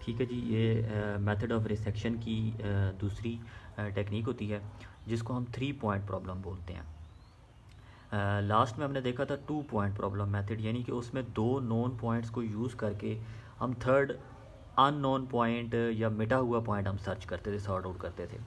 ठीक है जी, ये मेथड ऑफ रिसेक्शन की दूसरी टेक्निक होती है जिसको हम 3 पॉइंट प्रॉब्लम बोलते हैं। लास्ट में हमने देखा था 2 पॉइंट प्रॉब्लम मेथड, यानी कि उसमें 2 नोन पॉइंट्स को यूज़ करके हम थर्ड अननोन पॉइंट या मिटा हुआ पॉइंट हम सर्च करते थे, सॉर्ट आउट करते थे।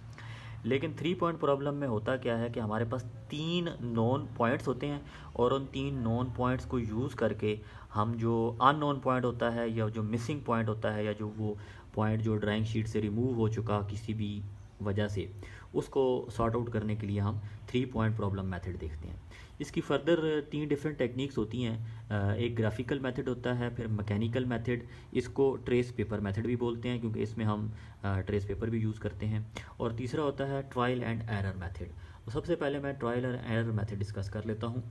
लेकिन 3 पॉइंट प्रॉब्लम में होता क्या है कि हमारे पास 3 नोन पॉइंट्स होते हैं और उन 3 नोन पॉइंट्स को यूज़ करके हम जो अननोन पॉइंट होता है या जो मिसिंग पॉइंट होता है या जो वो पॉइंट जो ड्राइंग शीट से रिमूव हो चुका किसी भी वजह से, उसको सॉर्ट आउट करने के लिए हम 3 पॉइंट प्रॉब्लम मेथड देखते हैं। इसकी फर्दर 3 डिफरेंट टेक्निक्स होती हैं। एक ग्राफिकल मेथड होता है, फिर मैकेनिकल मेथड, इसको ट्रेस पेपर मेथड भी बोलते हैं क्योंकि इसमें हम ट्रेस पेपर भी यूज़ करते हैं, और तीसरा होता है ट्रायल एंड एरर मेथड। तो सबसे पहले मैं trial and error method discuss कर लेता हूँ।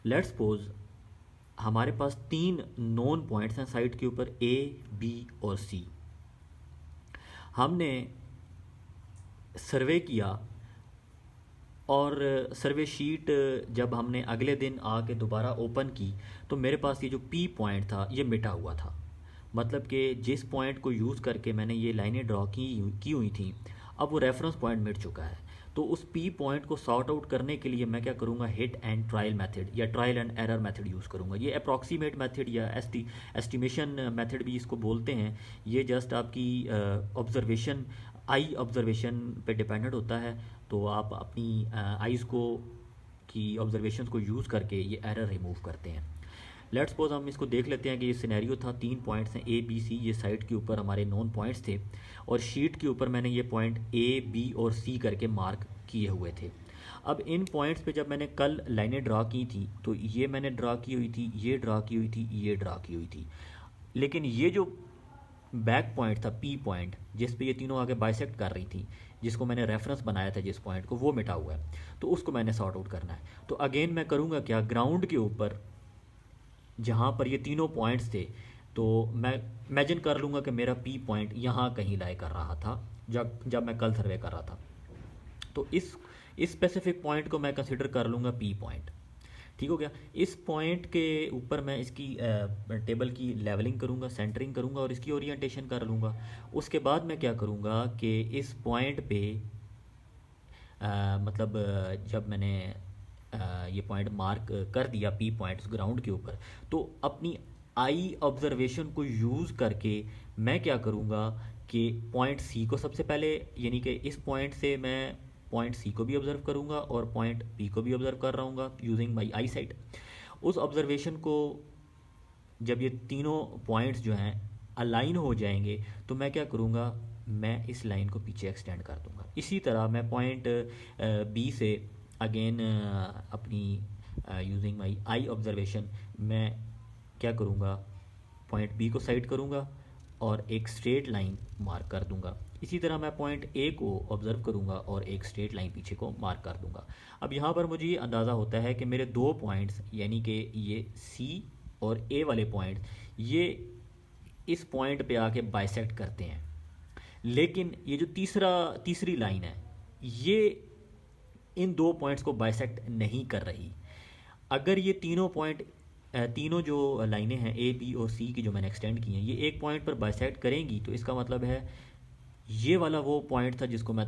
लेट्स सपोज हमारे पास 3 नोन पॉइंट्स हैं साइड के ऊपर, ए, बी और सी। हमने सर्वे किया और सर्वे शीट जब हमने अगले दिन आके दोबारा ओपन की तो मेरे पास ये जो पी पॉइंट था ये मिटा हुआ था। मतलब कि जिस पॉइंट को यूज़ करके मैंने ये लाइनें ड्रॉ की हुई थी, अब वो रेफरेंस पॉइंट मिट चुका है। तो उस पी पॉइंट को सॉर्ट आउट करने के लिए मैं क्या करूँगा, हिट एंड ट्रायल मेथड या trial and error method use करूँगा। ये अप्रॉक्सीमेट मेथड या एस्टिमेशन मेथड भी इसको बोलते हैं। ये जस्ट आपकी ऑब्जर्वेशन, आई ऑब्जर्वेशन पे डिपेंडेंट होता है। तो आप अपनी आइज़ को की ऑब्जर्वेशन को यूज़ करके ये एरर रिमूव करते हैं। लेट्स सपोज हम इसको देख लेते हैं कि ये सिनेरियो था, 3 पॉइंट्स हैं ए बी सी, ये साइड के ऊपर हमारे नोन पॉइंट्स थे और शीट के ऊपर मैंने ये पॉइंट ए बी और सी करके मार्क किए हुए थे। अब इन पॉइंट्स पे जब मैंने कल लाइनें ड्रा की थी तो ये मैंने ड्रा की हुई थी, ये ड्रा की हुई थी, ये ड्रा की हुई थी। लेकिन ये जो बैक पॉइंट था पी पॉइंट जिस पे ये तीनों आगे बाइसेक्ट कर रही थी, जिसको मैंने रेफरेंस बनाया था जिस पॉइंट को, वो मिटा हुआ है। तो उसको मैंने सॉर्ट आउट करना है। तो अगेन मैं करूँगा क्या, ग्राउंड के ऊपर जहाँ पर ये तीनों पॉइंट्स थे, तो मैं इमेजिन कर लूँगा कि मेरा पी पॉइंट यहाँ कहीं लाई कर रहा था जब मैं कल सर्वे कर रहा था। तो इस स्पेसिफिक पॉइंट को मैं कंसिडर कर लूँगा पी पॉइंट। ठीक हो गया। इस पॉइंट के ऊपर मैं इसकी टेबल की लेवलिंग करूँगा, सेंटरिंग करूँगा और इसकी ओरिएंटेशन कर लूँगा। उसके बाद मैं क्या करूँगा कि इस पॉइंट पे मतलब जब मैंने ये पॉइंट मार्क कर दिया पी पॉइंट्स ग्राउंड के ऊपर, तो अपनी आई ऑब्जर्वेशन को यूज़ करके मैं क्या करूँगा कि पॉइंट सी को सबसे पहले, यानी कि इस पॉइंट से मैं पॉइंट सी को भी ऑब्ज़र्व करूँगा और पॉइंट बी को भी ऑब्ज़र्व कर रहा हूँ यूजिंग माई आई साइट। उस ऑब्ज़र्वेशन को जब ये तीनों पॉइंट्स जो हैं अलाइन हो जाएंगे तो मैं क्या करूँगा, मैं इस लाइन को पीछे एक्सटेंड कर दूँगा। इसी तरह मैं पॉइंट बी से अगेन अपनी यूजिंग माई आई ऑब्जर्वेशन मैं क्या करूँगा, पॉइंट बी को साइड करूँगा और एक स्ट्रेट लाइन मार्क कर दूँगा। इसी तरह मैं पॉइंट ए को ऑब्ज़र्व करूँगा और एक स्ट्रेट लाइन पीछे को मार्क कर दूँगा। अब यहाँ पर मुझे ये अंदाज़ा होता है कि मेरे 2 पॉइंट्स, यानी कि ये सी और ए वाले पॉइंट्स, ये इस पॉइंट पे आके बाइसेक्ट करते हैं। लेकिन ये जो तीसरी लाइन है, ये इन 2 पॉइंट्स को बाइसेक्ट नहीं कर रही। अगर ये तीनों जो लाइनें हैं ए बी और सी की जो मैंने एक्सटेंड की हैं, ये एक पॉइंट पर बाइसेक्ट करेंगी, तो इसका मतलब है ये वाला वो पॉइंट था जिसको मैं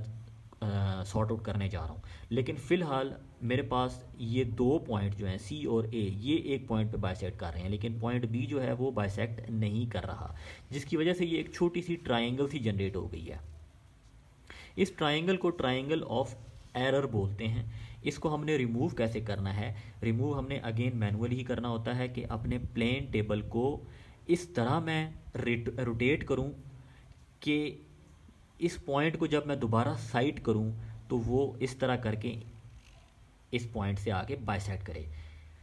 सॉर्ट आउट करने जा रहा हूँ। लेकिन फ़िलहाल मेरे पास ये 2 पॉइंट जो हैं सी और ए, ये एक पॉइंट पे बाइसेक्ट कर रहे हैं, लेकिन पॉइंट बी जो है वो बाइसेक्ट नहीं कर रहा, जिसकी वजह से ये एक छोटी सी ट्राइंगल सी जनरेट हो गई है। इस ट्राइंगल को ट्राइंगल ऑफ एरर बोलते हैं। इसको हमने रिमूव कैसे करना है, रिमूव हमने अगेन मैनुअली ही करना होता है कि अपने प्लेन टेबल को इस तरह मैं रोटेट करूं कि इस पॉइंट को जब मैं दोबारा साइट करूं तो वो इस तरह करके इस पॉइंट से आके बाइसेक्ट करे।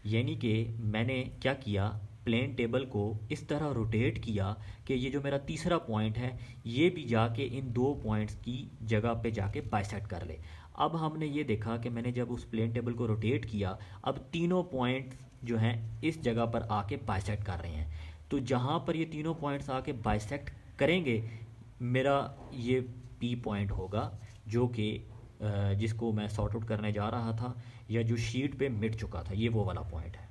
यानी कि मैंने क्या किया, प्लेन टेबल को इस तरह रोटेट किया कि ये जो मेरा तीसरा पॉइंट है ये भी जाके इन 2 पॉइंट्स की जगह पे जाके बाइसेक्ट कर ले। अब हमने ये देखा कि मैंने जब उस प्लेन टेबल को रोटेट किया, अब तीनों पॉइंट्स जो हैं इस जगह पर आके बाइसेक्ट कर रहे हैं। तो जहाँ पर ये तीनों पॉइंट्स आके बाइसेक्ट करेंगे, मेरा ये पी पॉइंट होगा जो कि जिसको मैं सॉर्ट आउट करने जा रहा था या जो शीट पे मिट चुका था, ये वो वाला पॉइंट है।